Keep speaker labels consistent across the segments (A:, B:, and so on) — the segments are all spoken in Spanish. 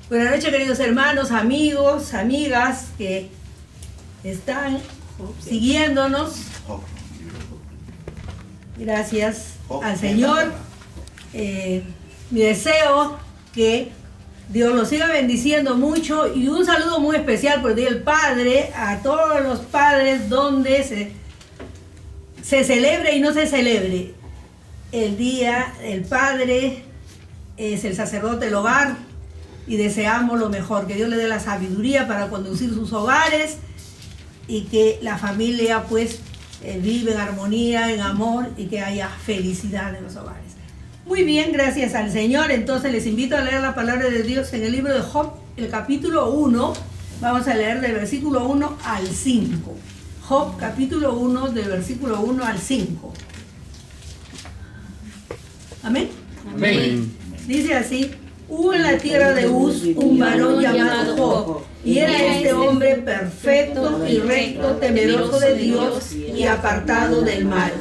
A: Buenas noches, queridos hermanos, amigos, amigas que están siguiéndonos. Gracias al Señor. Mi deseo que Dios los siga bendiciendo mucho, y un saludo muy especial por el Día del Padre a todos los padres, donde se celebre y no se celebre. El Día del Padre es el sacerdote del hogar y deseamos lo mejor, que Dios le dé la sabiduría para conducir sus hogares y que la familia pues vive en armonía, en amor, y que haya felicidad en los hogares. Muy bien, gracias al Señor. Entonces les invito a leer la palabra de Dios en el libro de Job, el capítulo 1. Vamos a leer del versículo 1 al 5. Job, capítulo 1, del versículo 1 al 5. Amén.
B: Amén.
A: Dice así: hubo en la tierra de Uz un varón llamado Job, y era este hombre perfecto y recto, temeroso de Dios y apartado del mal.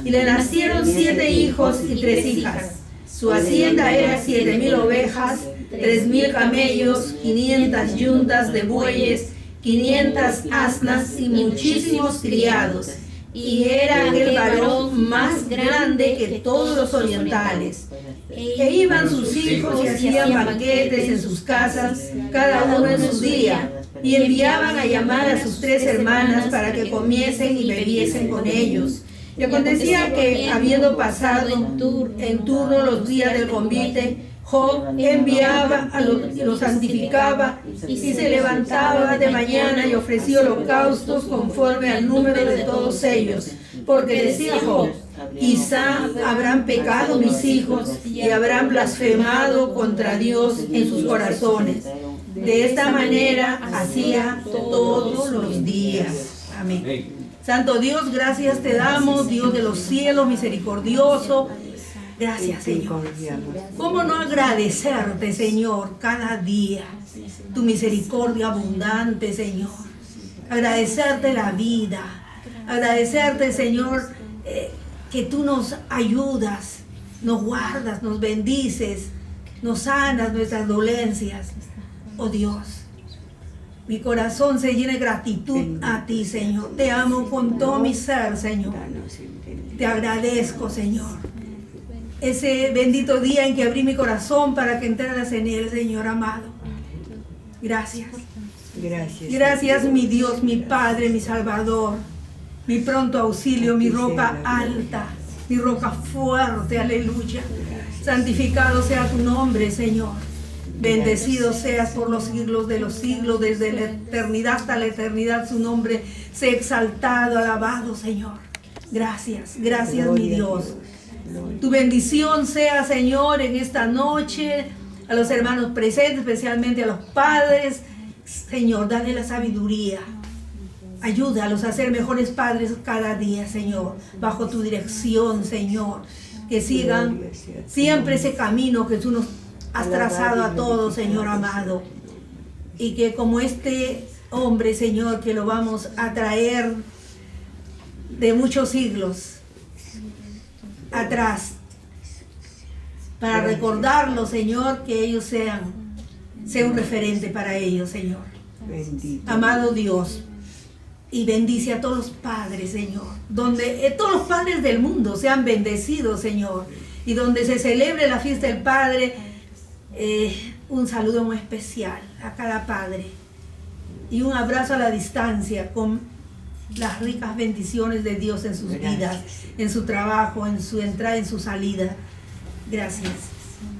A: Y le nacieron 7 hijos y 3 hijas. Su hacienda era 7,000 ovejas, 3,000 camellos, 500 yuntas de bueyes, 500 asnas y muchísimos criados. Y era aquel varón más grande que todos los orientales. E iban sus hijos y hacían banquetes en sus casas, cada uno en su día, y enviaban a llamar a sus 3 hermanas para que comiesen y bebiesen con ellos. Y acontecía que, habiendo pasado en turno los días del convite, Job enviaba los santificaba, y se levantaba de mañana y ofrecía holocaustos conforme al número de todos ellos. Porque decía Job: quizá habrán pecado mis hijos y habrán blasfemado contra Dios en sus corazones. De esta manera hacía todos los días. Amén. Santo Dios, gracias te damos, Dios de los cielos, misericordioso. Gracias, Señor. ¿Cómo no agradecerte, Señor, cada día? Tu misericordia abundante, Señor. Agradecerte la vida. Agradecerte, Señor, que tú nos ayudas, nos guardas, nos bendices, nos sanas nuestras dolencias. Oh Dios, mi corazón se llena de gratitud a ti, Señor. Te amo con todo mi ser, Señor. Te agradezco, Señor. Ese bendito día en que abrí mi corazón para que entraras en él, Señor amado. Gracias. Gracias, mi Dios, mi Padre, mi Salvador, mi pronto auxilio, mi roca alta, mi roca fuerte, aleluya. Santificado sea tu nombre, Señor. Bendecido seas por los siglos de los siglos, desde la eternidad hasta la eternidad, su nombre sea exaltado, alabado, Señor. Gracias, mi Dios. Tu bendición sea, Señor, en esta noche, a los hermanos presentes, especialmente a los padres. Señor, dale la sabiduría. Ayúdalos a ser mejores padres cada día, Señor, bajo tu dirección, Señor. Que sigan siempre ese camino que tú nos has trazado a todos, Señor amado. Y que como este hombre, Señor, que lo vamos a traer de muchos siglos atrás, para recordarlo, Señor, que ellos sea un referente para ellos, Señor. Bendito. Amado Dios, y bendice a todos los padres, Señor, donde todos los padres del mundo sean bendecidos, Señor, y donde se celebre la fiesta del Padre, un saludo muy especial a cada padre y un abrazo a la distancia con las ricas bendiciones de Dios en sus vidas, en su trabajo, en su entrada, en su salida.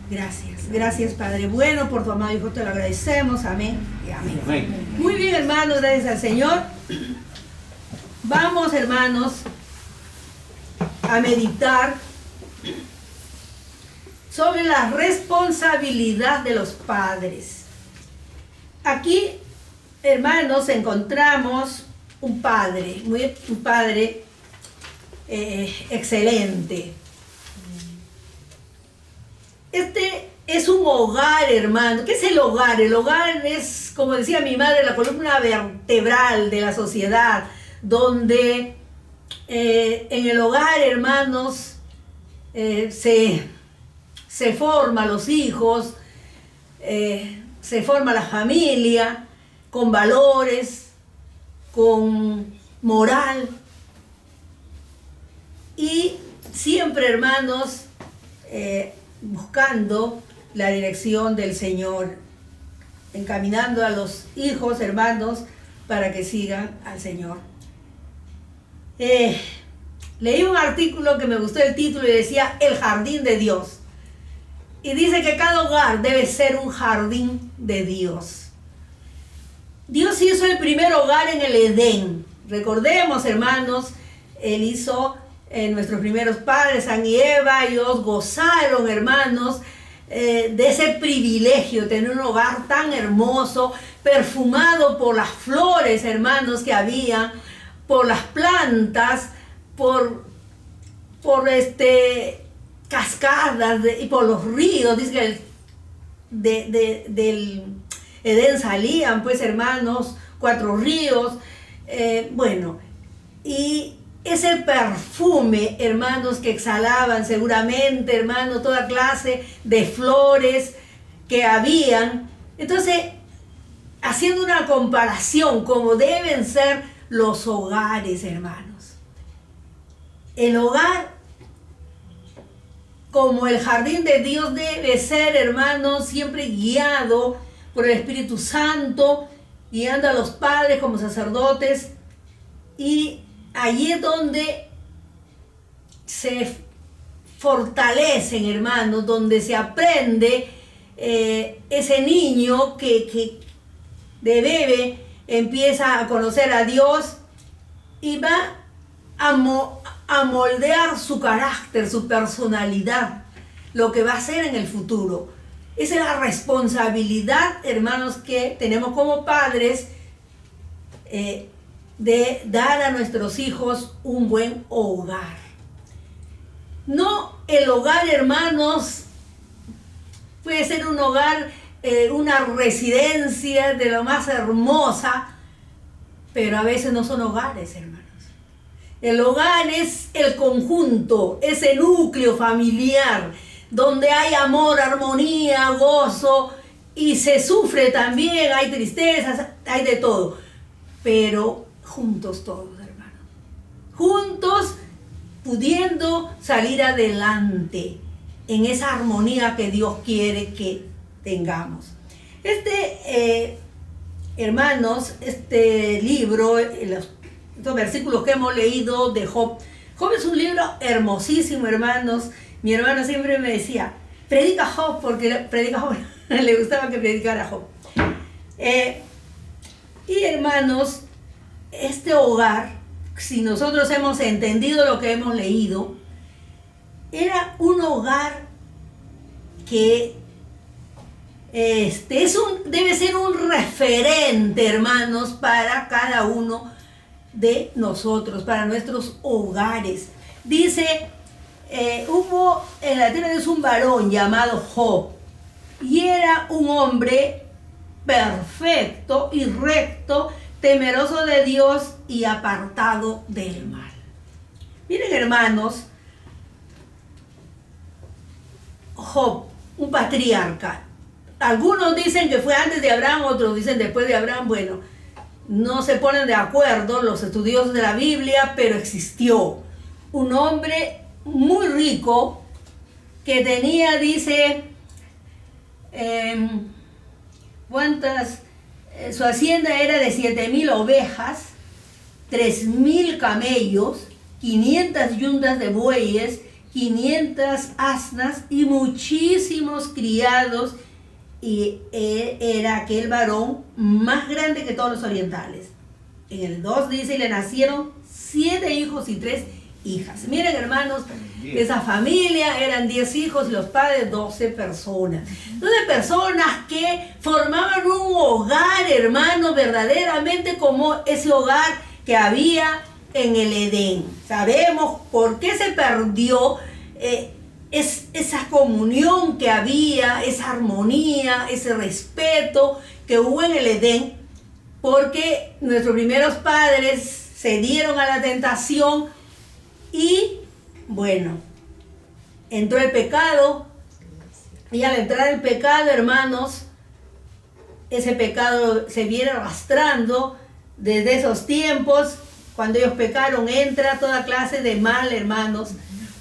A: Gracias, Padre bueno, por tu amado Hijo, te lo agradecemos. Amén y amén. Muy bien, hermanos, gracias al Señor. Vamos, hermanos, a meditar sobre la responsabilidad de los padres. Aquí, hermanos, encontramos un padre excelente. Este es un hogar, hermano. ¿Qué es el hogar? El hogar es, como decía mi madre, la columna vertebral de la sociedad, donde en el hogar, hermanos, se forman los hijos, se forma la familia con valores, con moral. Y siempre, hermanos, buscando la dirección del Señor, encaminando a los hijos, hermanos, para que sigan al Señor. Leí un artículo que me gustó el título y decía El jardín de Dios. Y dice que cada hogar debe ser un jardín de Dios. Dios hizo el primer hogar en el Edén. Recordemos, hermanos, Él hizo nuestros primeros padres, Adán y Eva. Ellos gozaron, hermanos, de ese privilegio, tener un hogar tan hermoso, perfumado por las flores, hermanos, que había, por las plantas, por cascadas y por los ríos. Dice que del Edén salían, pues, hermanos, 4 ríos. Y ese perfume, hermanos, que exhalaban seguramente, hermanos, toda clase de flores que habían. Entonces, haciendo una comparación, como deben ser los hogares, hermanos. El hogar, como el jardín de Dios, debe ser, hermanos, siempre guiado por el Espíritu Santo, guiando a los padres como sacerdotes. Y allí es donde se fortalecen, hermanos, donde se aprende ese niño que de bebé empieza a conocer a Dios y va a moldear su carácter, su personalidad, lo que va a ser en el futuro. Esa es la responsabilidad, hermanos, que tenemos como padres, de dar a nuestros hijos un buen hogar. No el hogar, hermanos, puede ser un hogar, una residencia de lo más hermosa, pero a veces no son hogares, hermanos. El hogar es el conjunto, ese núcleo familiar, donde hay amor, armonía, gozo, y se sufre también, hay tristezas, hay de todo, pero juntos todos, hermanos, juntos pudiendo salir adelante en esa armonía que Dios quiere que tengamos. Hermanos, este libro, estos versículos que hemos leído de Job. Job es un libro hermosísimo, hermanos. Mi hermano siempre me decía, predica Job, porque predica Job, le gustaba que predicara Job. Y hermanos, este hogar, si nosotros hemos entendido lo que hemos leído, era un hogar que debe ser un referente, hermanos, para cada uno de nosotros, para nuestros hogares. Dice, hubo en la tierra de Dios un varón llamado Job, y era un hombre perfecto y recto, temeroso de Dios y apartado del mal. Miren, hermanos, Job, un patriarca. Algunos dicen que fue antes de Abraham, otros dicen después de Abraham. Bueno, no se ponen de acuerdo los estudiosos de la Biblia, pero existió un hombre muy rico que tenía, dice, su hacienda era de 7,000 ovejas, 3,000 camellos, 500 yuntas de bueyes, 500 asnas y muchísimos criados, y era aquel varón más grande que todos los orientales. En el 2 dice, y le nacieron 7 hijos y 3 hijas. Miren, hermanos, esa familia eran 10 hijos y los padres 12 personas. 12 personas que formaban un hogar, hermanos, verdaderamente como ese hogar que había en el Edén. Sabemos por qué se perdió esa comunión que había, esa armonía, ese respeto que hubo en el Edén, porque nuestros primeros padres se dieron a la tentación y, bueno, entró el pecado, y al entrar el pecado, hermanos, ese pecado se viene arrastrando desde esos tiempos. Cuando ellos pecaron, entra toda clase de mal, hermanos,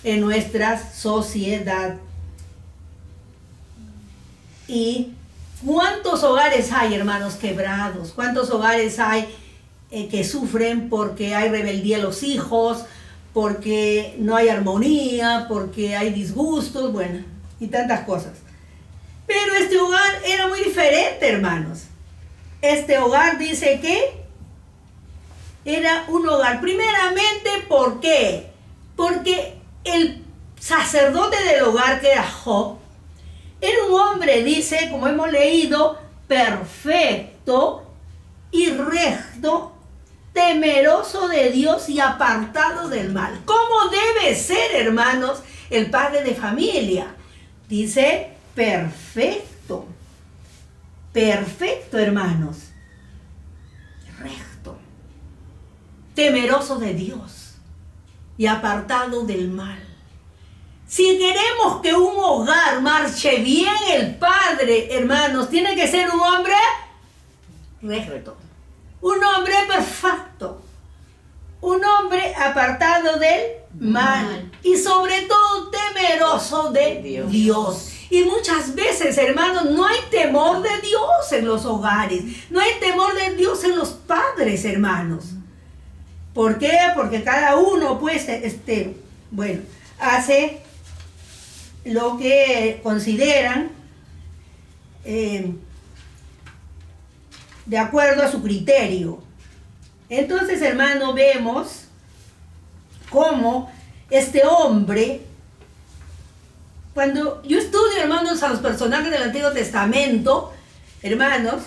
A: en nuestra sociedad. ¿Y cuántos hogares hay, hermanos, quebrados? ¿Cuántos hogares hay que sufren porque hay rebeldía en los hijos, porque no hay armonía, porque hay disgustos, bueno, y tantas cosas? Pero este hogar era muy diferente, hermanos. Este hogar dice que era un hogar, primeramente, ¿por qué? Porque el sacerdote del hogar, que era Job, era un hombre, dice, como hemos leído, perfecto y recto, temeroso de Dios y apartado del mal. ¿Cómo debe ser, hermanos, el padre de familia? Dice, perfecto. Perfecto, hermanos. Recto. Temeroso de Dios y apartado del mal. Si queremos que un hogar marche bien, el padre, hermanos, tiene que ser un hombre recto, un hombre perfecto, un hombre apartado del mal y sobre todo temeroso de Dios. Y muchas veces, hermanos, no hay temor de Dios en los hogares, no hay temor de Dios en los padres, hermanos. ¿Por qué? Porque cada uno, pues, bueno, hace lo que consideran de acuerdo a su criterio. Entonces, hermano, vemos cómo este hombre, cuando yo estudio, hermanos, a los personajes del Antiguo Testamento, hermanos,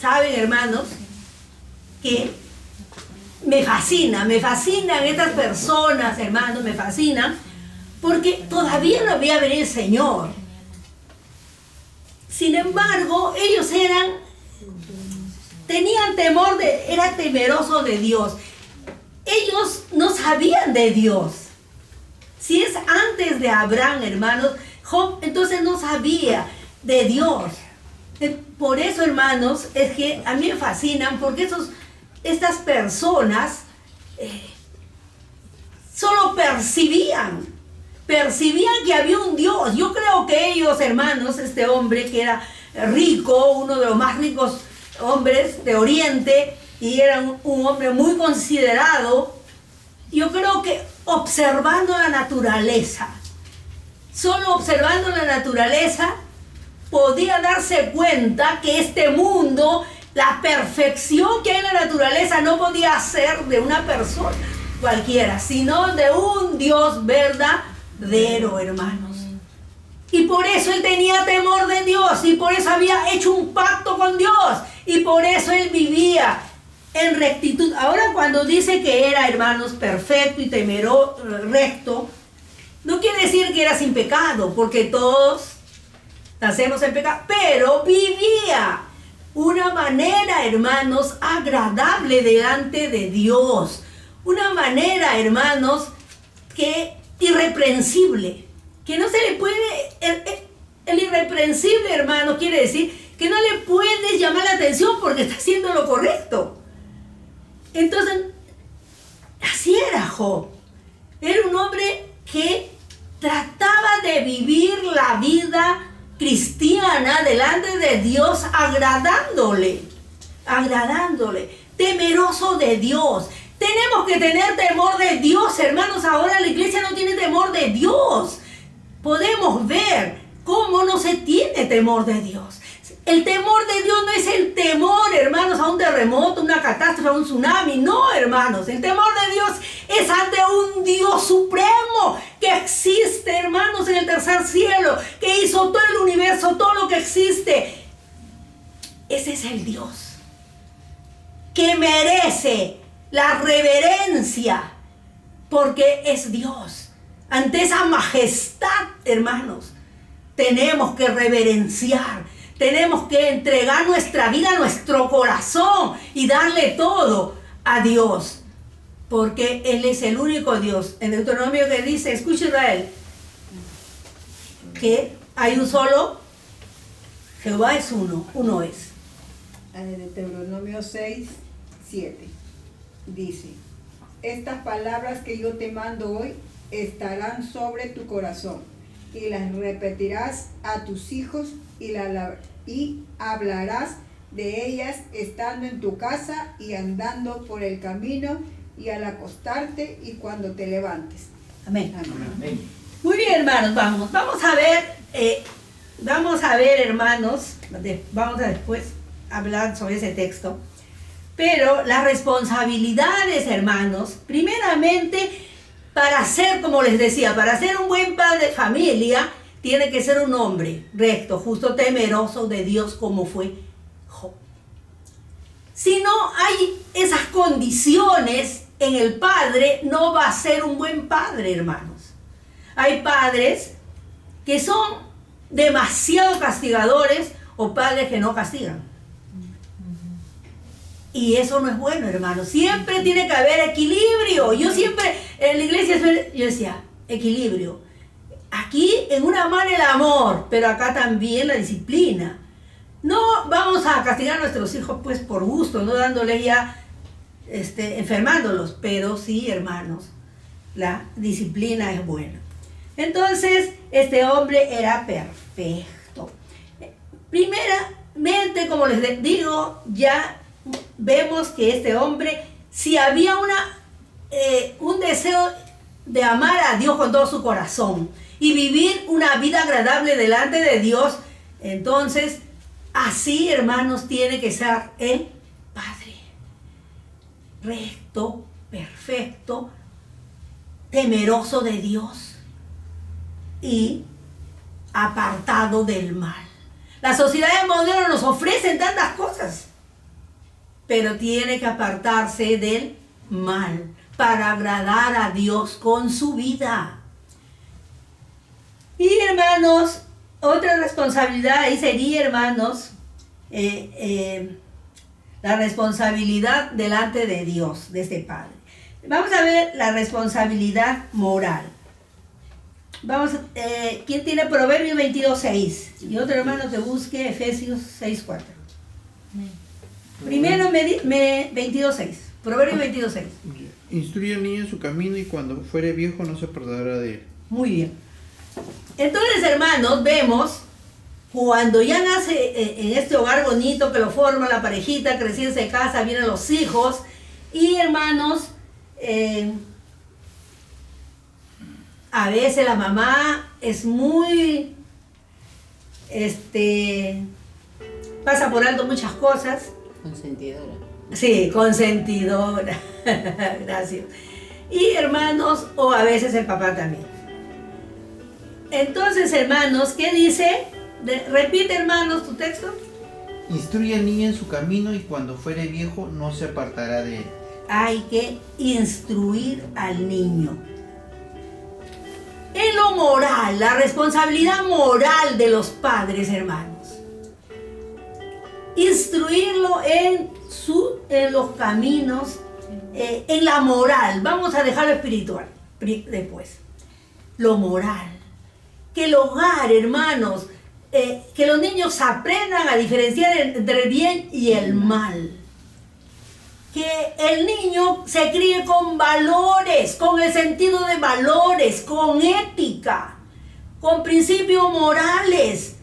A: saben, hermanos, que me fascinan estas personas, hermanos, me fascinan, porque todavía no había venido el Señor. Sin embargo, ellos tenían temor, eran temerosos de Dios. Ellos no sabían de Dios. Si es antes de Abraham, hermanos, Job entonces no sabía de Dios. Por eso, hermanos, es que a mí me fascinan, porque estas personas solo percibían que había un Dios. Yo creo que ellos, hermanos, este hombre que era rico, uno de los más ricos hombres de Oriente, y era un hombre muy considerado, yo creo que observando la naturaleza, solo observando la naturaleza, podía darse cuenta que este mundo, la perfección que hay en la naturaleza, no podía ser de una persona cualquiera, sino de un Dios verdadero, hermanos. Y por eso él tenía temor de Dios, y por eso había hecho un pacto con Dios, y por eso él vivía en rectitud. Ahora, cuando dice que era, hermanos, perfecto y temeroso, recto, no quiere decir que era sin pecado, porque todos nacemos en pecado, pero vivía una manera, hermanos, agradable delante de Dios. Una manera, hermanos, que irreprensible, que no se le puede, el irreprensible, hermano, quiere decir que no le puedes llamar la atención porque está haciendo lo correcto. Entonces, así era Job. Era un hombre que trataba de vivir la vida cristiana delante de Dios, agradándole, temeroso de Dios. Tenemos que tener temor de Dios, hermanos. Ahora la iglesia no tiene temor de Dios. Podemos ver cómo no se tiene temor de Dios. El temor de Dios no es el temor, hermanos, a un terremoto, una catástrofe, a un tsunami. No, hermanos. El temor de Dios es ante un Dios supremo que existe, hermanos, en el tercer cielo, que hizo todo el universo, todo lo que existe. Ese es el Dios que merece la reverencia, porque es Dios. Ante esa majestad, hermanos, tenemos que reverenciar. Tenemos que entregar nuestra vida, nuestro corazón y darle todo a Dios. porque Él es el único Dios. En Deuteronomio que dice, escucha Israel, que hay un solo, Jehová es uno es.
B: En Deuteronomio 6, 7 dice: estas palabras que yo te mando hoy estarán sobre tu corazón, y las repetirás a tus hijos, y hablarás de ellas estando en tu casa y andando por el camino y al acostarte y cuando te levantes.
A: Amén.
B: Amén.
A: Muy bien, hermanos, vamos a ver, hermanos, vamos a después hablar sobre ese texto. Pero las responsabilidades, hermanos, primeramente, para ser, como les decía, para ser un buen padre de familia, tiene que ser un hombre recto, justo, temeroso de Dios, como fue Job. Si no hay esas condiciones en el padre, no va a ser un buen padre, hermanos. Hay padres que son demasiado castigadores o padres que no castigan. Y eso no es bueno, hermano. Siempre tiene que haber equilibrio. Yo siempre, en la iglesia, yo decía, equilibrio. Aquí en una mano el amor, pero acá también la disciplina. No vamos a castigar a nuestros hijos pues por gusto, no dándoles ya, enfermándolos. Pero sí, hermanos, la disciplina es buena. Entonces, este hombre era perfecto. Primeramente, como les digo, ya vemos que este hombre, si había un deseo de amar a Dios con todo su corazón y vivir una vida agradable delante de Dios, entonces, así, hermanos, tiene que ser el Padre. Recto, perfecto, temeroso de Dios y apartado del mal. La sociedad moderna nos ofrece tantas cosas, pero tiene que apartarse del mal para agradar a Dios con su vida. Y hermanos, otra responsabilidad ahí sería, hermanos, la responsabilidad delante de Dios, de este padre. Vamos a ver la responsabilidad moral. ¿Quién tiene Proverbios 22:6? Y otro hermano que busque Efesios 6:4. Primero 22:6. Proverbios 22:6.
C: Instruye al niño en su camino y cuando fuere viejo no se acordará de él.
A: Muy bien. Entonces, hermanos, vemos cuando ya nace en este hogar bonito que lo forma la parejita, que recién se casa, vienen los hijos. Y hermanos, a veces la mamá es muy, pasa por alto muchas cosas.
D: Consentidora.
A: Sí, consentidora. Gracias. Y hermanos, o a veces el papá también. Entonces, hermanos, ¿qué dice? Repite, hermanos, tu texto.
C: Instruye al niño en su camino y cuando fuere viejo no se apartará de él.
A: Hay que instruir al niño. En lo moral, la responsabilidad moral de los padres, hermanos. Instruirlo en los caminos, en la moral. Vamos a dejar lo espiritual después. Lo moral. Que el hogar, hermanos, que los niños aprendan a diferenciar entre el bien y el mal. Que el niño se críe con valores, con el sentido de valores, con ética, con principios morales,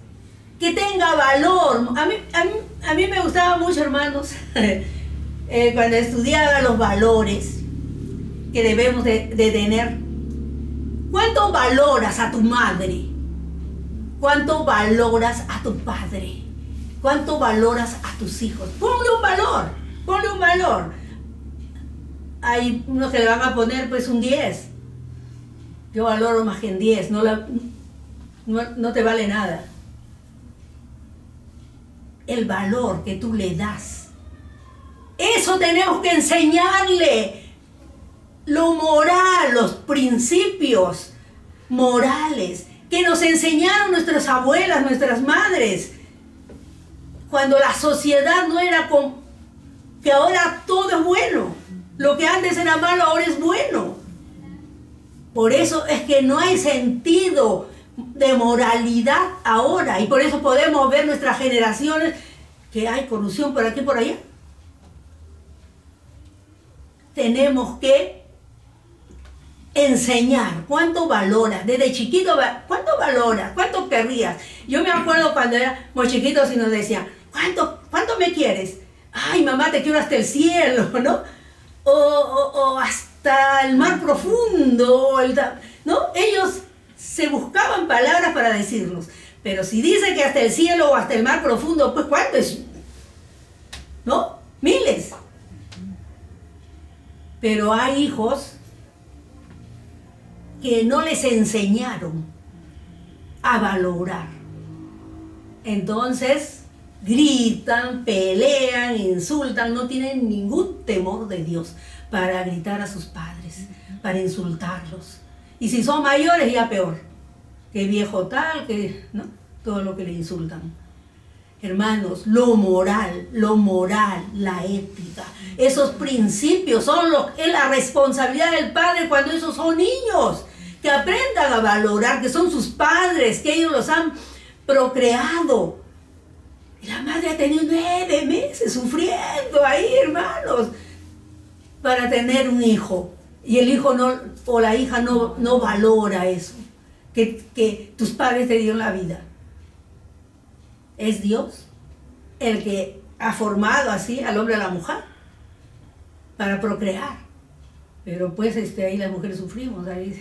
A: que tenga valor. A mí me gustaba mucho, hermanos, cuando estudiaba los valores que debemos de tener. ¿Cuánto valoras a tu madre? ¿Cuánto valoras a tu padre? ¿Cuánto valoras a tus hijos? Ponle un valor, ponle un valor. Hay unos que le van a poner pues un 10. Yo valoro más que en 10, no te vale nada. El valor que tú le das. Eso tenemos que enseñarle. Lo moral, los principios morales que nos enseñaron nuestras abuelas, nuestras madres, cuando la sociedad no era que ahora todo es bueno. Lo que antes era malo ahora es bueno. Por eso es que no hay sentido de moralidad ahora. Y por eso podemos ver nuestras generaciones que hay corrupción por aquí y por allá. Tenemos que enseñar cuánto valoras. Desde chiquito, cuánto valoras, cuánto querrías. Yo me acuerdo cuando éramos chiquitos y nos decían, ¿cuánto me quieres? Ay, mamá, te quiero hasta el cielo, ¿no? O hasta el mar profundo, ¿no? Ellos se buscaban palabras para decirnos. Pero si dice que hasta el cielo o hasta el mar profundo, pues ¿cuánto es? ¿No? Miles. Pero hay hijos que no les enseñaron a valorar. Entonces gritan, pelean, insultan, no tienen ningún temor de Dios para gritar a sus padres, para insultarlos. Y si son mayores, ya peor. Que viejo tal, que ¿no? Todo lo que le insultan. Hermanos, lo moral, la ética, esos principios es la responsabilidad del padre cuando esos son niños. Que aprendan a valorar que son sus padres, que ellos los han procreado. Y la madre ha tenido 9 meses sufriendo ahí, hermanos, para tener un hijo. Y el hijo o la hija no valora eso, que tus padres te dieron la vida. Es Dios el que ha formado así al hombre y a la mujer para procrear. Pero pues ahí las mujeres sufrimos, ahí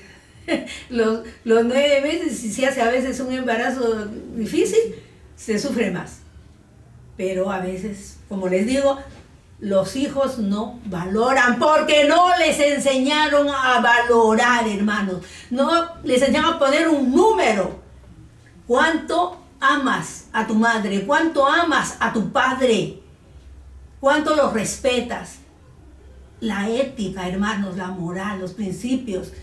A: los 9 meses, si se hace a veces un embarazo difícil, se sufre más. Pero a veces, como les digo, los hijos no valoran porque no les enseñaron a valorar, hermanos. No les enseñaron a poner un número. ¿Cuánto amas a tu madre? ¿Cuánto amas a tu padre? ¿Cuánto los respetas? La ética, hermanos, la moral, los principios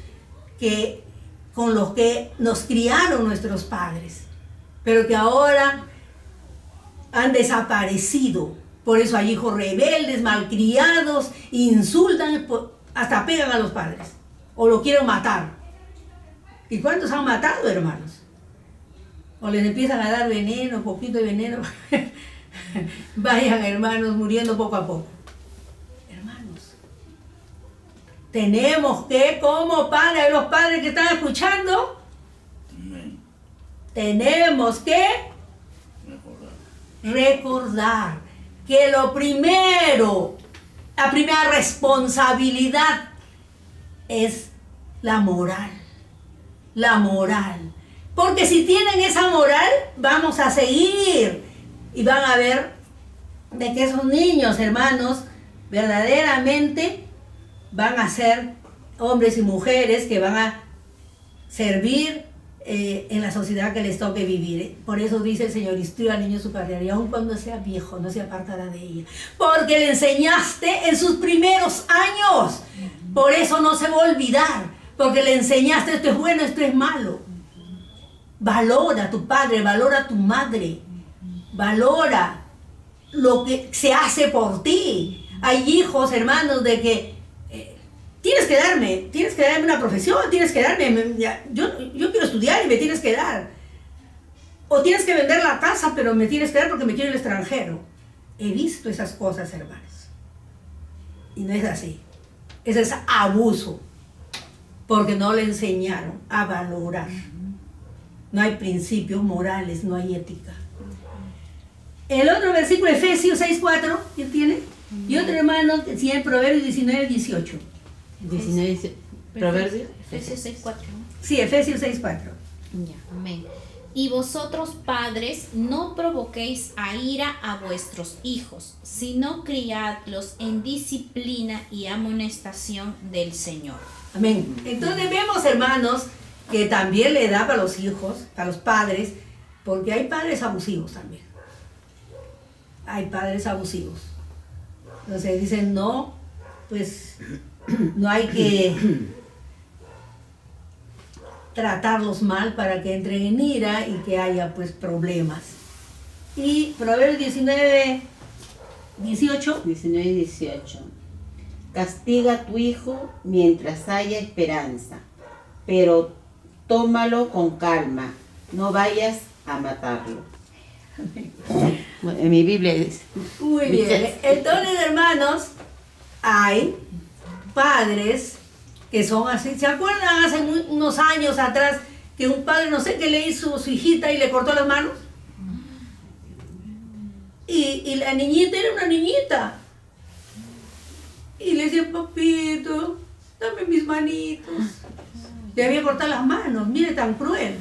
A: con los que nos criaron nuestros padres, pero que ahora han desaparecido. Por eso hay hijos rebeldes, malcriados, insultan, hasta pegan a los padres, o lo quieren matar. ¿Y cuántos han matado, hermanos? O les empiezan a dar veneno, poquito de veneno. Vayan, hermanos, muriendo poco a poco. Hermanos, tenemos que, como padres, los padres que están escuchando, tenemos que recordar que la primera responsabilidad es la moral. La moral. Porque si tienen esa moral, vamos a seguir. Y van a ver de que esos niños, hermanos, verdaderamente van a ser hombres y mujeres que van a servir en la sociedad que les toque vivir. Por eso dice el Señor, instruye al niño su patria, y aun cuando sea viejo, no se apartará de ella. Porque le enseñaste en sus primeros años. Por eso no se va a olvidar. Porque le enseñaste, esto es bueno, esto es malo. Valora a tu padre, valora a tu madre. Valora lo que se hace por ti. Hay hijos, hermanos, de que tienes que darme una profesión, tienes que darme, yo quiero estudiar y me tienes que dar. O tienes que vender la casa, pero me tienes que dar porque me quiero el extranjero. He visto esas cosas, hermanos. Y no es así. Ese es abuso. Porque no le enseñaron a valorar. No hay principios morales, no hay ética. El otro versículo, Efesios 6:4, ¿quién tiene? Y otro hermano, si en Proverbios 19:18.
D: 19, Proverbios.
E: Efesios 6:4.
A: Sí, Efesios 6:4.
E: Ya, amén. Y vosotros, padres, no provoquéis a ira a vuestros hijos, sino criadlos en disciplina y amonestación del Señor.
A: Amén. Entonces vemos, hermanos, que también le da para los hijos, para los padres, porque hay padres abusivos también. Hay padres abusivos. Entonces dicen, no, pues no hay que tratarlos mal para que entren en ira y que haya pues problemas. Y Proverbios 19:18.
D: 19:18.
F: Castiga a tu hijo mientras haya esperanza, pero tómalo con calma, no vayas a matarlo.
D: Bueno, en mi Biblia dice.
A: Muy bien. Entonces, hermanos, hay padres que son así. ¿Se acuerdan hace unos años atrás que un padre no sé qué le hizo a su hijita y le cortó las manos? Y la niñita era una niñita. Y le decía, papito, dame mis manitos. Le había cortado las manos, mire tan cruel.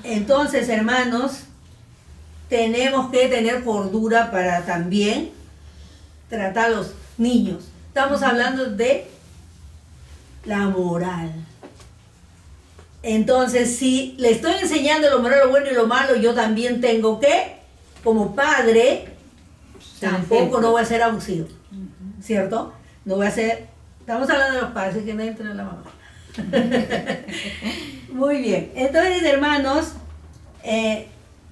A: Entonces, hermanos, tenemos que tener cordura para también tratar a los niños. Estamos hablando de la moral. Entonces, si le estoy enseñando lo moral, lo bueno y lo malo, yo también tengo que, como padre, tampoco no voy a ser abusivo, ¿cierto? No voy a ser, estamos hablando de los padres, así que no entra la mamá. Muy bien, entonces, hermanos,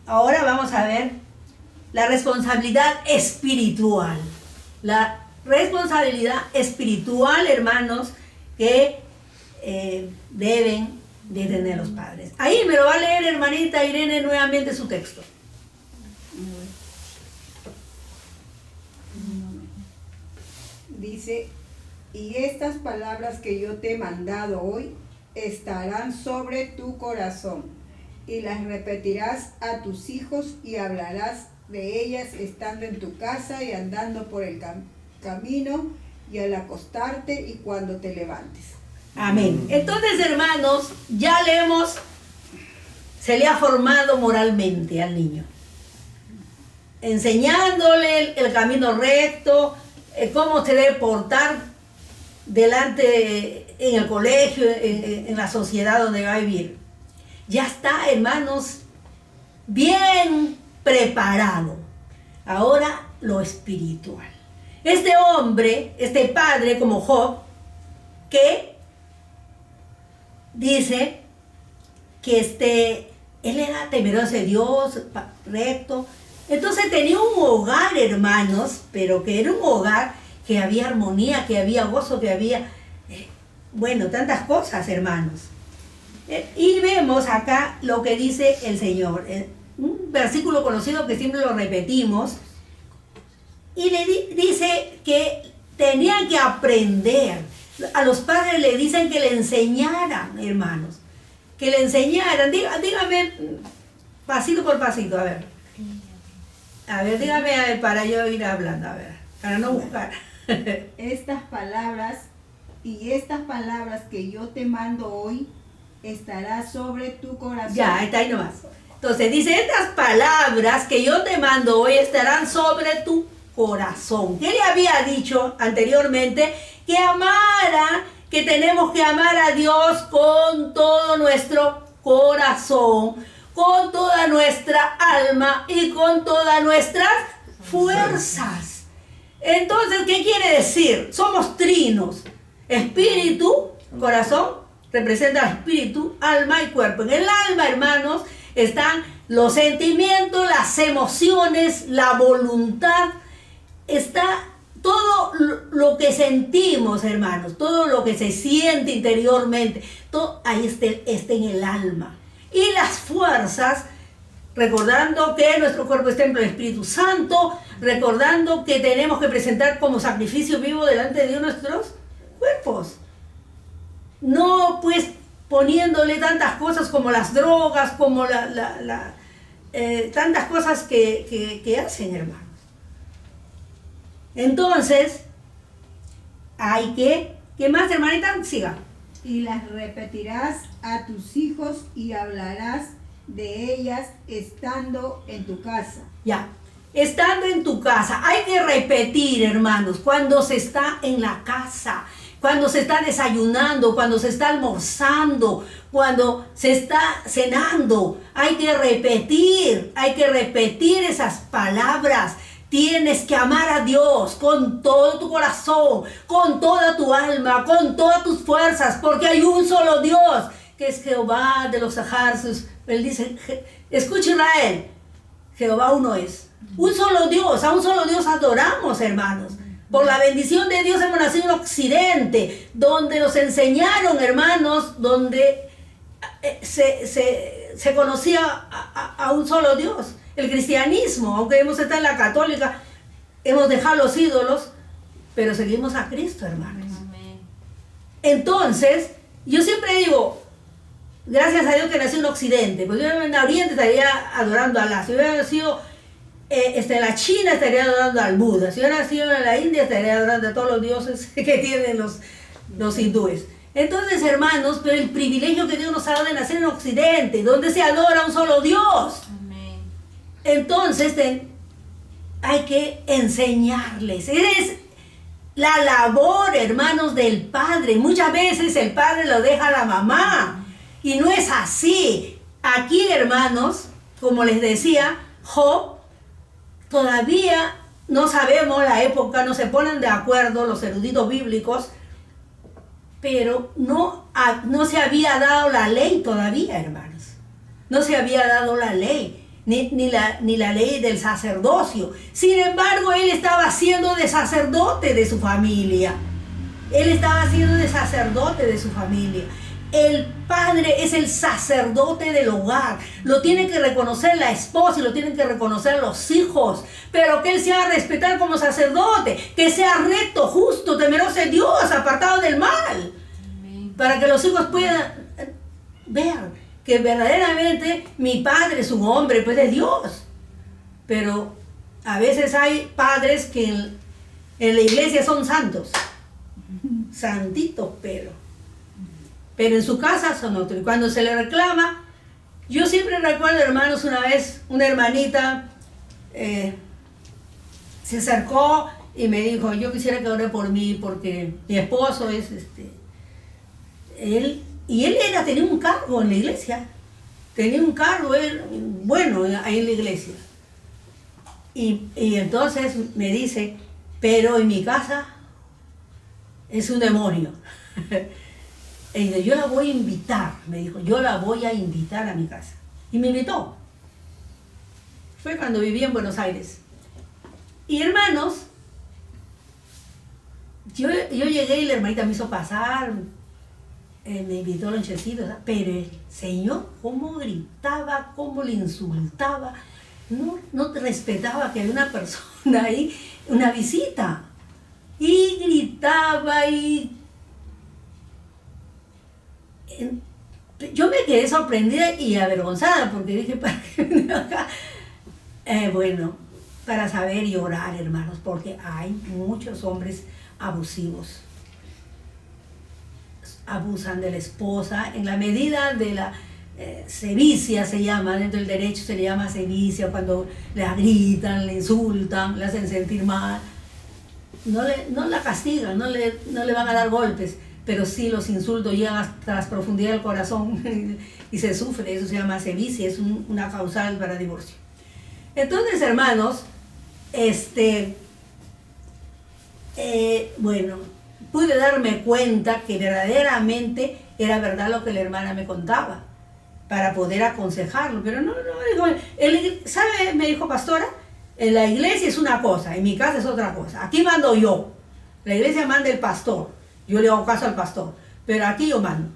A: ahora vamos a ver la responsabilidad espiritual. La responsabilidad espiritual, hermanos, que deben de tener los padres. Ahí me lo va a leer hermanita Irene nuevamente su texto.
B: Dice, y estas palabras que yo te he mandado hoy estarán sobre tu corazón, y las repetirás a tus hijos y hablarás de ellas estando en tu casa y andando por el camino y al acostarte y cuando te levantes.
A: Amén. Entonces, hermanos, ya se le ha formado moralmente al niño, enseñándole el camino recto, cómo se debe portar delante en el colegio, en la sociedad donde va a vivir. Ya está, hermanos, bien preparado. Ahora lo espiritual. Este hombre, este padre como Job, que dice que él era temeroso de Dios, recto. Entonces tenía un hogar, hermanos, pero que era un hogar que había armonía, que había gozo, que había, tantas cosas, hermanos. Y vemos acá lo que dice el Señor. Un versículo conocido que siempre lo repetimos. Y le dice que tenían que aprender. A los padres le dicen que le enseñaran, hermanos. Que le enseñaran. Dígame pasito por pasito, a ver. A ver, dígame a ver, para yo ir hablando, a ver. Para no buscar.
B: Estas palabras que yo te mando hoy estará sobre tu corazón.
A: Ya, está ahí nomás. Entonces dice, estas palabras que yo te mando hoy estarán sobre tu corazón. ¿Qué le había dicho anteriormente? Que tenemos que amar a Dios con todo nuestro corazón, con toda nuestra alma y con todas nuestras fuerzas. Entonces, ¿qué quiere decir? Somos trinos. Espíritu, corazón, representa el espíritu, alma y cuerpo. En el alma, hermanos, están los sentimientos, las emociones, la voluntad. Está todo lo que sentimos, hermanos, todo lo que se siente interiormente, todo ahí está en el alma. Y las fuerzas, recordando que nuestro cuerpo es templo del Espíritu Santo, recordando que tenemos que presentar como sacrificio vivo delante de Dios nuestros cuerpos. No pues poniéndole tantas cosas como las drogas, como tantas cosas que hacen, hermanos. Entonces, ¿qué más, hermanita? Siga.
B: Y las repetirás a tus hijos y hablarás de ellas estando en tu casa.
A: Ya, estando en tu casa. Hay que repetir, hermanos, cuando se está en la casa, cuando se está desayunando, cuando se está almorzando, cuando se está cenando. Hay que repetir esas palabras. Tienes que amar a Dios con todo tu corazón, con toda tu alma, con todas tus fuerzas, porque hay un solo Dios, que es Jehová de los ejércitos. Él dice, escucha Israel, Jehová uno es. Un solo Dios, a un solo Dios adoramos, hermanos. Por la bendición de Dios hemos nacido en Occidente, donde nos enseñaron, hermanos, donde se conocía a un solo Dios. El cristianismo, aunque hemos estado en la católica, hemos dejado los ídolos, pero seguimos a Cristo, hermanos.
E: Amén.
A: Entonces, yo siempre digo, gracias a Dios que nací en Occidente, pues yo en Oriente estaría adorando a Alá. Si hubiera nacido en la China, estaría adorando al Buda. Si hubiera nacido en la India, estaría adorando a todos los dioses que tienen los hindúes. Entonces, hermanos, pero el privilegio que Dios nos ha dado de nacer en Occidente, donde se adora a un solo Dios.
E: Amén.
A: Entonces, hay que enseñarles. Es la labor, hermanos, del padre. Muchas veces el padre lo deja a la mamá. Y no es así. Aquí, hermanos, como les decía, Job, todavía no sabemos la época, no se ponen de acuerdo los eruditos bíblicos, pero no se había dado la ley todavía, hermanos. No se había dado la ley. Ni la ley del sacerdocio. Sin embargo, él estaba siendo de sacerdote de su familia. Él estaba siendo de sacerdote de su familia. El padre es el sacerdote del hogar. Lo tiene que reconocer la esposa y lo tienen que reconocer los hijos. Pero que él se haga respetar como sacerdote. Que sea recto, justo, temeroso de Dios, apartado del mal.
E: Amén.
A: Para que los hijos puedan ver que verdaderamente mi padre es un hombre, pues de Dios. Pero a veces hay padres que en la iglesia son santos, santitos, pero en su casa son otros. Y cuando se le reclama, yo siempre recuerdo, hermanos, una vez una hermanita se acercó y me dijo, yo quisiera que ore por mí porque mi esposo es él tenía un cargo en la iglesia. Tenía un cargo, bueno, ahí en la iglesia. Y entonces me dice, pero en mi casa es un demonio. Y dice, yo la voy a invitar, me dijo, yo la voy a invitar a mi casa. Y me invitó. Fue cuando vivía en Buenos Aires. Y hermanos, yo llegué y la hermanita me hizo pasar, me invitó a lonchecitos, pero el señor cómo gritaba, cómo le insultaba, no te respetaba que había una persona ahí, una visita, y gritaba y yo me quedé sorprendida y avergonzada porque dije, ¿para qué vine acá? Bueno, para saber y orar, hermanos, porque hay muchos hombres abusivos. Abusan de la esposa en la medida de la sevicia, se llama, dentro del derecho se le llama sevicia, cuando le gritan, le insultan, le hacen sentir mal. No la castigan, no le van a dar golpes, pero sí los insultos llegan hasta las profundidades del corazón y se sufre. Eso se llama sevicia, es una causal para divorcio. Entonces, hermanos, bueno, pude darme cuenta que verdaderamente era verdad lo que la hermana me contaba para poder aconsejarlo, pero no, ¿sabe? Me dijo, pastora, en la iglesia es una cosa, en mi casa es otra cosa, aquí mando yo, la iglesia manda el pastor, yo le hago caso al pastor, pero aquí yo mando.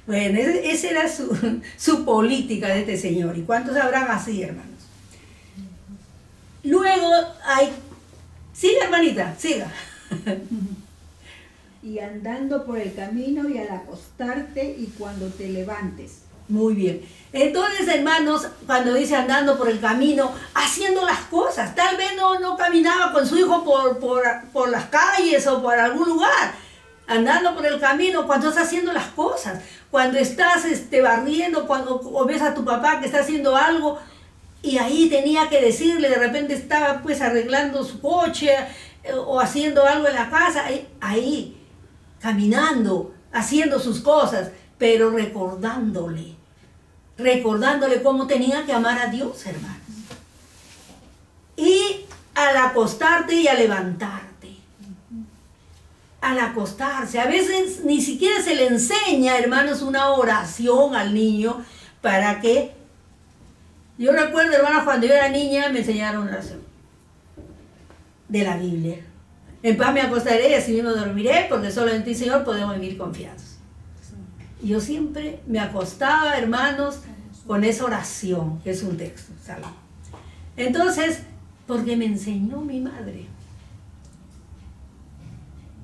A: Bueno, esa era su política de este señor, ¿y cuántos habrán así, hermanos? Luego siga, hermanita, siga.
B: Y andando por el camino y al acostarte y cuando te levantes.
A: Muy bien. Entonces, hermanos, cuando dice andando por el camino, haciendo las cosas, tal vez no caminaba con su hijo por las calles o por algún lugar, andando por el camino, cuando estás haciendo las cosas, cuando estás barriendo, o ves a tu papá que está haciendo algo, y ahí tenía que decirle, de repente estaba pues arreglando su coche, o haciendo algo en la casa, ahí, caminando, haciendo sus cosas, pero recordándole cómo tenía que amar a Dios, hermanos. Y al acostarte y al levantarte. Al acostarse. A veces ni siquiera se le enseña, hermanos, una oración al niño para que... Yo recuerdo, hermanos, cuando yo era niña me enseñaron oración de la Biblia. En paz me acostaré y así mismo dormiré, porque solo en ti, Señor, podemos vivir confiados. Yo siempre me acostaba, hermanos, con esa oración, que es un texto, ¿sabes? Entonces, porque me enseñó mi madre.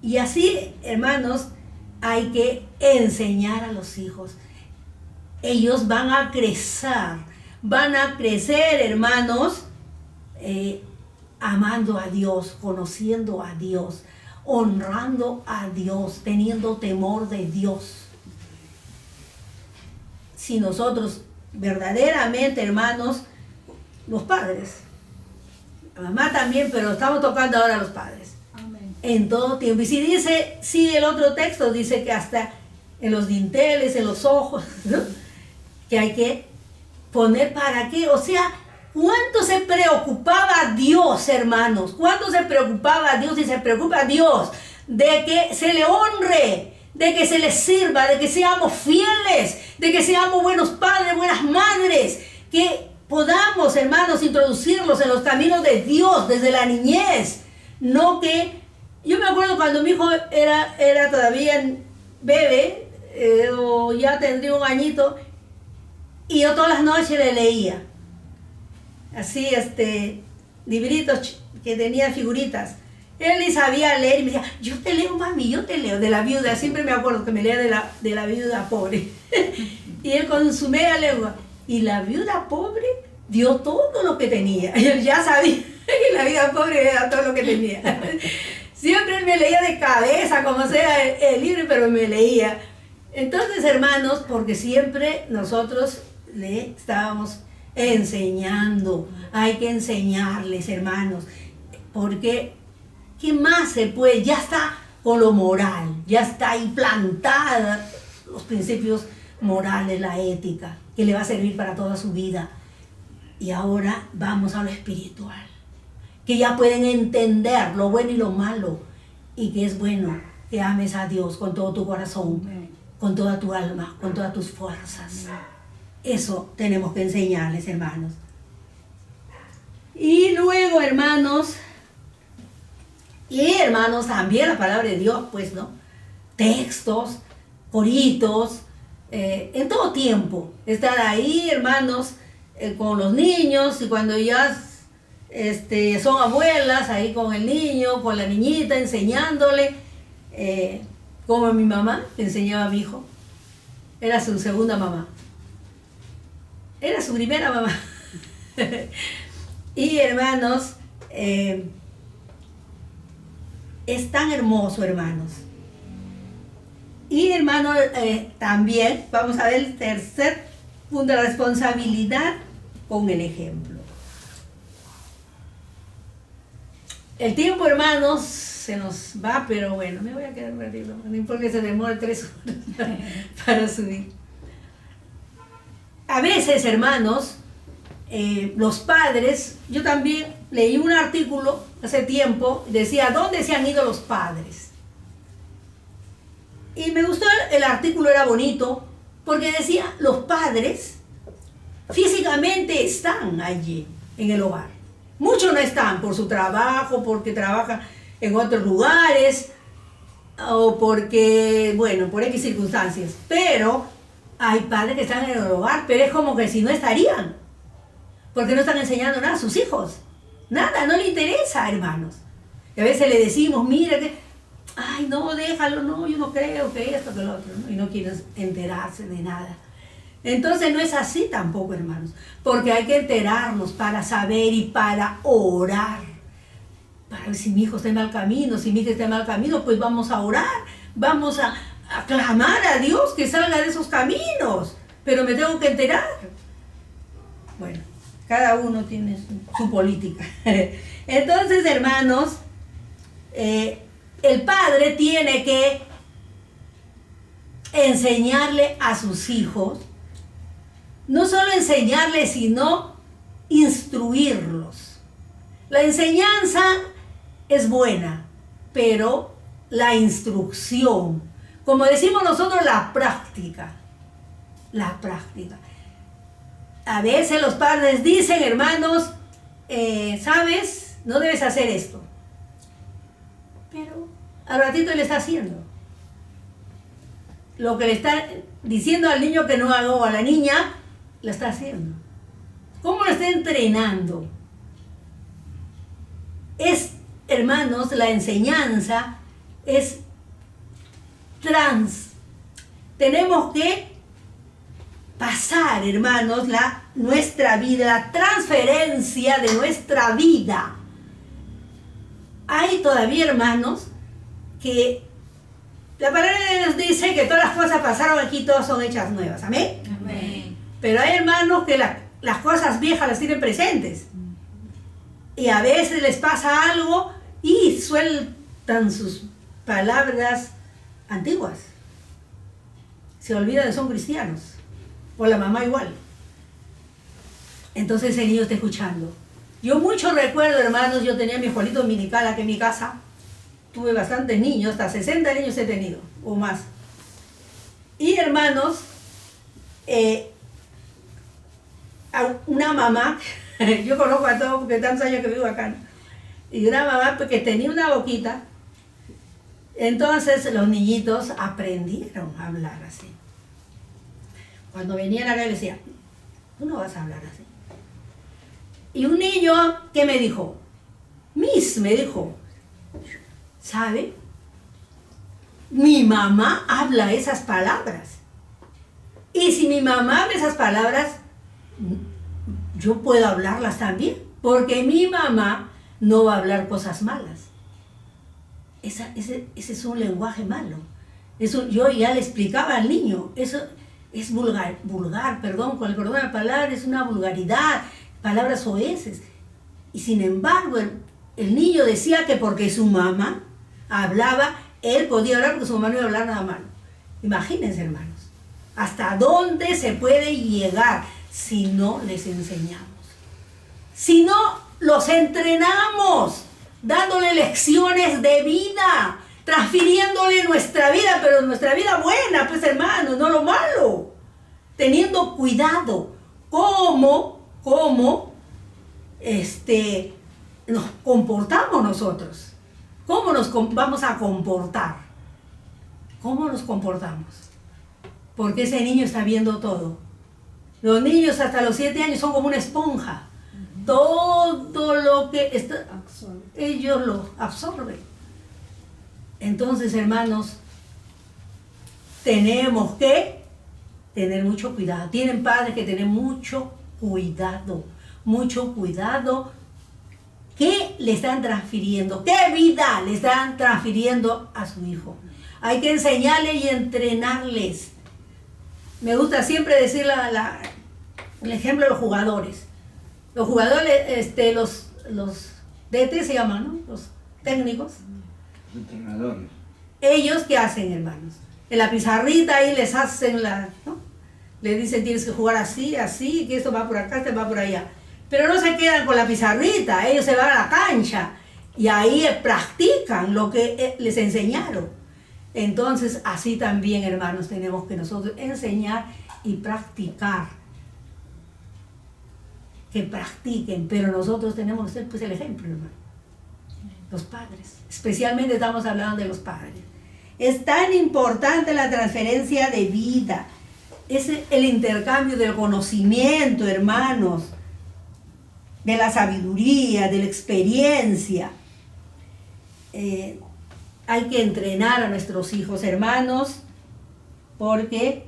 A: Y así, hermanos, hay que enseñar a los hijos. Ellos van a crecer, hermanos, amando a Dios, conociendo a Dios, honrando a Dios, teniendo temor de Dios. Si nosotros verdaderamente, hermanos, los padres, la mamá también, pero estamos tocando ahora a los padres, en todo tiempo. Y si dice, sí, el otro texto dice que hasta en los dinteles, en los ojos, ¿no? Que hay que poner para qué, o sea, ¿cuánto se preocupaba Dios, hermanos? ¿Cuánto se preocupaba Dios y se preocupa Dios de que se le honre, de que se le sirva, de que seamos fieles, de que seamos buenos padres, buenas madres, que podamos, hermanos, introducirlos en los caminos de Dios desde la niñez? No que, yo me acuerdo cuando mi hijo era todavía bebé, o ya tendría un añito, y yo todas las noches le leía, así, libritos que tenían figuritas. Él ni sabía leer y me decía, yo te leo, mami, yo te leo, de la viuda. Siempre me acuerdo que me leía de la viuda pobre. Y él con su media lengua. Y la viuda pobre dio todo lo que tenía. Y él ya sabía que la viuda pobre era todo lo que tenía. Siempre él me leía de cabeza, como sea el libro, pero me leía. Entonces, hermanos, porque siempre nosotros le estábamos enseñando. Hay que enseñarles, hermanos, porque ¿qué más se puede? Ya está con lo moral, ya está ahí plantada los principios morales, la ética, que le va a servir para toda su vida. Y ahora vamos a lo espiritual, que ya pueden entender lo bueno y lo malo, y que es bueno que ames a Dios con todo tu corazón, con toda tu alma, con todas tus fuerzas. Eso tenemos que enseñarles, hermanos. Y luego, hermanos, también la palabra de Dios, pues, ¿no? Textos, coritos, en todo tiempo. Estar ahí, hermanos, con los niños, y cuando ya son abuelas, ahí con el niño, con la niñita, enseñándole, como mi mamá enseñaba a mi hijo. Era su segunda mamá. Era su primera mamá. Y, hermanos, es tan hermoso, hermanos. Y, hermanos, también vamos a ver el tercer punto, la responsabilidad con el ejemplo. El tiempo, hermanos, se nos va, pero bueno, me voy a quedar un ratito, no importa que se demore 3 horas para subir. A veces, hermanos, los padres, yo también leí un artículo hace tiempo, decía, ¿dónde se han ido los padres? Y me gustó, el artículo era bonito, porque decía, los padres físicamente están allí, en el hogar. Muchos no están por su trabajo, porque trabajan en otros lugares, o porque, bueno, por X circunstancias. Pero hay padres que están en el hogar, pero es como que si no estarían, porque no están enseñando nada a sus hijos. Nada, no le interesa, hermanos. Y a veces le decimos, mira que, ay, no, déjalo, no, yo no creo que esto, que lo otro, ¿no? Y no quieren enterarse de nada. Entonces no es así tampoco, hermanos, porque hay que enterarnos para saber y para orar. Para ver si mi hijo está en mal camino, si mi hija está en mal camino, pues vamos a orar, vamos a clamar a Dios que salga de esos caminos, pero me tengo que enterar. Bueno, cada uno tiene su política. Entonces, hermanos, el padre tiene que enseñarle a sus hijos, no solo enseñarles, sino instruirlos. La enseñanza es buena, pero la instrucción, como decimos nosotros, la práctica. A veces los padres dicen, hermanos, ¿sabes? No debes hacer esto. pero al ratito le está haciendo. Lo que le está diciendo al niño que no haga o a la niña, lo está haciendo. ¿Cómo lo está entrenando? Es, hermanos, la enseñanza es tenemos que pasar, hermanos, nuestra vida, la transferencia de nuestra vida. Hay todavía, hermanos, que la palabra de Dios dice que todas las cosas pasaron aquí, todas son hechas nuevas. ¿Amén?
E: Amén.
A: Pero hay hermanos que las cosas viejas las tienen presentes. Y a veces les pasa algo y sueltan sus palabras antiguas. Se olvidan que son cristianos. O la mamá igual. Entonces el niño está escuchando. Yo mucho recuerdo, hermanos, yo tenía mi escuelito dominical aquí en mi casa. Tuve bastantes niños, hasta 60 niños he tenido, o más. Y hermanos, a una mamá, yo conozco a todos porque tantos años que vivo acá, ¿no? Y una mamá que tenía una boquita. Entonces los niñitos aprendieron a hablar así. Cuando venían acá, le decía, tú no vas a hablar así. Y un niño que me dijo, Miss, me dijo, ¿sabe? Mi mamá habla esas palabras. Y si mi mamá habla esas palabras, yo puedo hablarlas también. Porque mi mamá no va a hablar cosas malas. Ese es un lenguaje malo. Yo ya le explicaba al niño, eso es vulgar, perdón, con el perdón de la palabra, es una vulgaridad, palabras soeces. Y sin embargo, el niño decía que porque su mamá hablaba, él podía hablar porque su mamá no iba a hablar nada malo. Imagínense, hermanos, hasta dónde se puede llegar si no les enseñamos. Si no los entrenamos, dándole lecciones de vida, transfiriéndole nuestra vida, pero nuestra vida buena, pues hermanos, no lo malo. Teniendo cuidado, cómo nos comportamos nosotros. ¿Cómo nos vamos a comportar? ¿Cómo nos comportamos? Porque ese niño está viendo todo. Los niños hasta los 7 años son como una esponja. Todo lo que está, ellos lo absorben. Entonces, hermanos, tenemos que tener mucho cuidado. Tienen padres que tener mucho cuidado. ¿Qué le están transfiriendo? ¿Qué vida le están transfiriendo a su hijo? Hay que enseñarles y entrenarles. Me gusta siempre decir el ejemplo de los jugadores. Los jugadores, los DT se llaman, ¿no? Los técnicos.
C: Los entrenadores.
A: Ellos, ¿qué hacen, hermanos? En la pizarrita ahí les hacen ¿no? Le dicen, tienes que jugar así, así, que esto va por acá, esto va por allá. Pero no se quedan con la pizarrita, ellos se van a la cancha y ahí practican lo que les enseñaron. Entonces, así también, hermanos, tenemos que nosotros enseñar y practicar. Que practiquen, pero nosotros tenemos que ser pues el ejemplo, hermano. Los padres, especialmente estamos hablando de los padres. Es tan importante la transferencia de vida, es el intercambio del conocimiento, hermanos, de la sabiduría, de la experiencia. Hay que entrenar a nuestros hijos, hermanos, porque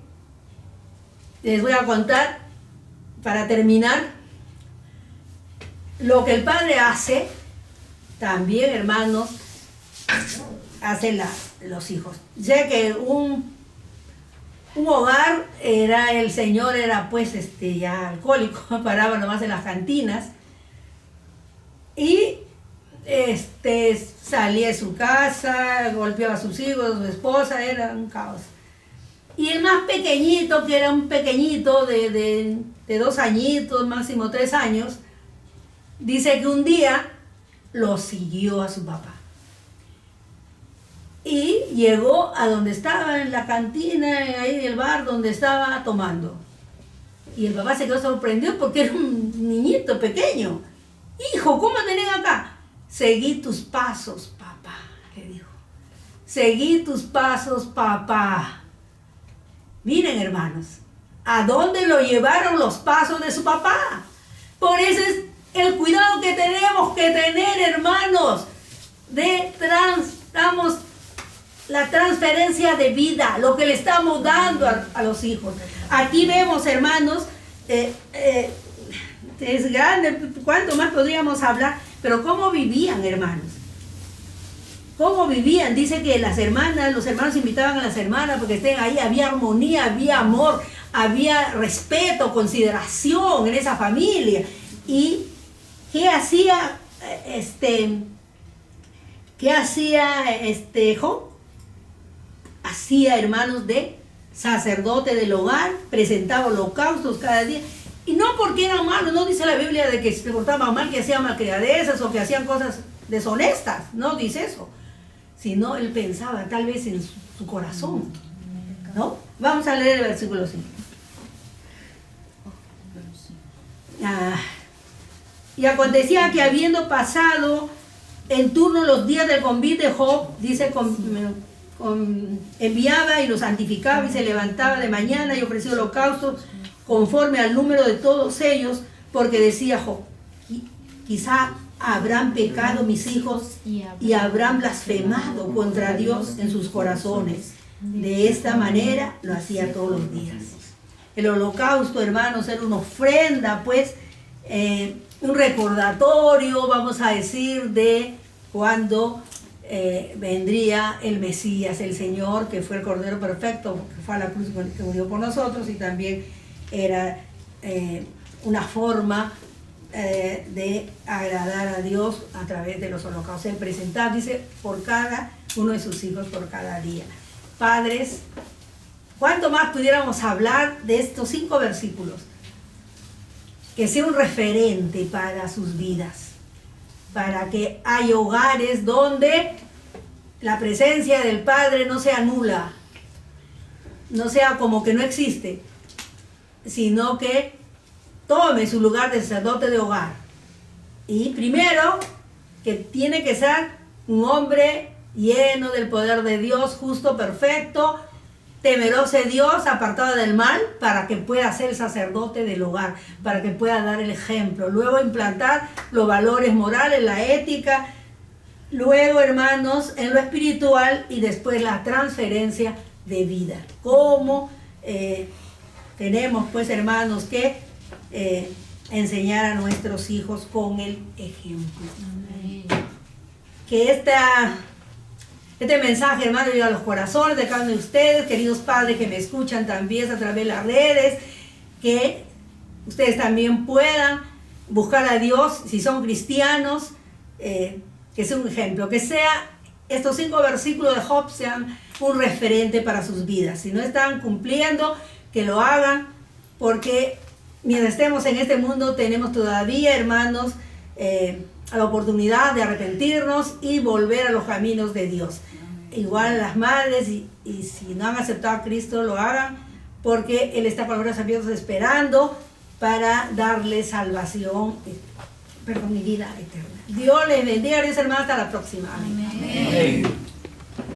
A: les voy a contar, para terminar, lo que el padre hace, también, hermanos, hacen los hijos. Sé que un hogar el señor era pues ya alcohólico, paraba nomás en las cantinas y salía de su casa, golpeaba a sus hijos, a su esposa, era un caos. Y el más pequeñito, que era un pequeñito de 2 añitos, máximo 3 años, dice que un día lo siguió a su papá. Y llegó a donde estaba, en la cantina, ahí en el bar donde estaba tomando. Y el papá se quedó sorprendido porque era un niñito pequeño. Hijo, ¿cómo tenés acá? Seguí tus pasos, papá, le dijo. Seguí tus pasos, papá. Miren, hermanos, ¿a dónde lo llevaron los pasos de su papá? Por eso es el cuidado que tenemos que tener, hermanos, damos la transferencia de vida, lo que le estamos dando a los hijos. Aquí vemos, hermanos, es grande, cuánto más podríamos hablar, pero cómo vivían, hermanos. ¿Cómo vivían? Dice que las hermanas, los hermanos invitaban a las hermanas porque estén ahí, había armonía, había amor, había respeto, consideración en esa familia. ¿Y qué hacía Job? Hacía, hermanos, de sacerdote del hogar, presentaba holocaustos cada día. Y no porque eran malos, no dice la Biblia de que se portaban mal, que hacían malcriadezas o que hacían cosas deshonestas, no dice eso. Sino él pensaba tal vez en su corazón, ¿no? Vamos a leer el versículo 5. Y acontecía que habiendo pasado en turno los días del convite, Job, dice, enviaba y los santificaba y se levantaba de mañana y ofrecía holocaustos conforme al número de todos ellos, porque decía Job, quizá habrán pecado mis hijos y habrán blasfemado contra Dios en sus corazones. De esta manera lo hacía todos los días. El holocausto, hermanos, era una ofrenda, pues, un recordatorio, vamos a decir, de cuando vendría el Mesías, el Señor, que fue el Cordero Perfecto, que fue a la cruz, que murió por nosotros, y también era una forma de agradar a Dios a través de los holocaustos. El presentar, dice, por cada uno de sus hijos, por cada día. Padres, ¿cuánto más pudiéramos hablar de estos 5 versículos? Que sea un referente para sus vidas, para que haya hogares donde la presencia del Padre no sea nula, no sea como que no existe, sino que tome su lugar de sacerdote de hogar. Y primero, que tiene que ser un hombre lleno del poder de Dios, justo, perfecto, temeroso de Dios, apartado del mal, para que pueda ser el sacerdote del hogar, para que pueda dar el ejemplo. Luego implantar los valores morales, la ética. Luego, hermanos, en lo espiritual, y después la transferencia de vida. Como tenemos, pues, hermanos, que enseñar a nuestros hijos con el ejemplo. Amén. Que este mensaje, hermano, llega a los corazones de cada uno de ustedes, queridos padres que me escuchan también a través de las redes, que ustedes también puedan buscar a Dios, si son cristianos, que sea un ejemplo, que sea estos 5 versículos de Job sean un referente para sus vidas. Si no están cumpliendo, que lo hagan, porque mientras estemos en este mundo tenemos todavía, hermanos, la oportunidad de arrepentirnos y volver a los caminos de Dios. Igual las madres, y si no han aceptado a Cristo, lo hagan, porque Él está con los brazos abiertos esperando para darles salvación, y vida eterna. Dios les bendiga, Dios, hermanos, hasta la próxima. Amén. Amén.